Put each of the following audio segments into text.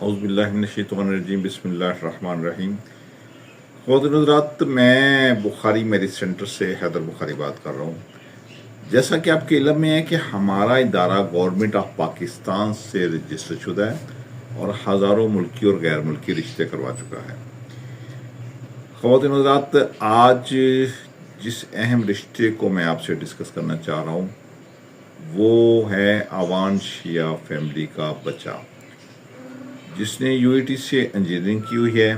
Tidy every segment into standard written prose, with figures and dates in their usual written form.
اعوذ باللہ من الشیطان الرجیم، بسم اللہ الرحمن الرحیم۔ خواتین حضرات، میں بخاری میرج سینٹر سے حیدر بخاری بات کر رہا ہوں۔ جیسا کہ آپ کے علم میں ہے کہ ہمارا ادارہ گورنمنٹ آف پاکستان سے رجسٹر شدہ ہے اور ہزاروں ملکی اور غیر ملکی رشتے کروا چکا ہے۔ خواتین حضرات، آج جس اہم رشتے کو میں آپ سے ڈسکس کرنا چاہ رہا ہوں وہ ہے آوان شیعہ فیملی کا بچہ، جس نے یو ای ٹی سے انجینئرنگ کی ہوئی ہے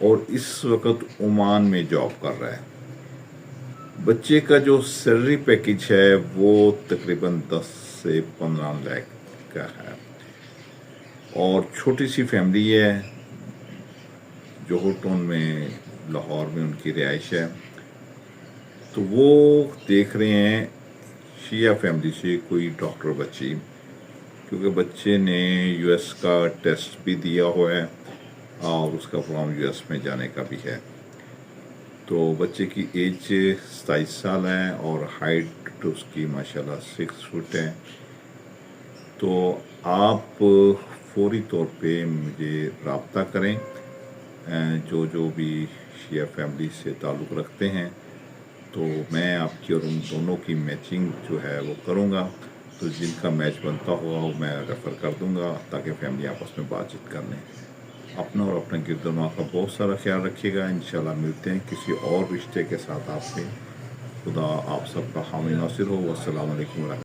اور اس وقت عمان میں جاب کر رہا ہے۔ بچے کا جو سیلری پیکج ہے وہ تقریباً 10 سے 15 لاکھ کا ہے اور چھوٹی سی فیملی ہے۔ جوہر ٹاؤن میں لاہور میں ان کی رہائش ہے، تو وہ دیکھ رہے ہیں شیعہ فیملی سے کوئی ڈاکٹر بچی، کیونکہ بچے نے یو ایس کا ٹیسٹ بھی دیا ہوا ہے اور اس کا پروگرام یو ایس میں جانے کا بھی ہے۔ تو بچے کی ایج 27 سال ہے اور ہائٹ اس کی ماشاءاللہ 6 فٹ ہے۔ تو آپ فوری طور پہ مجھے رابطہ کریں، جو بھی شیعہ فیملی سے تعلق رکھتے ہیں، تو میں آپ کی اور ان دونوں کی میچنگ جو ہے وہ کروں گا۔ تو جن کا میچ بنتا ہوگا وہ میں ریفر کر دوں گا تاکہ فیملی آپس میں بات چیت کر لیں۔ اپنا اور اپنے گرد و نواح کا بہت سارا خیال رکھیے گا۔ انشاءاللہ ملتے ہیں کسی اور رشتے کے ساتھ آپ سے۔ خدا آپ سب کا حامی ناصر ہو۔ والسلام علیکم ورحمۃ اللہ۔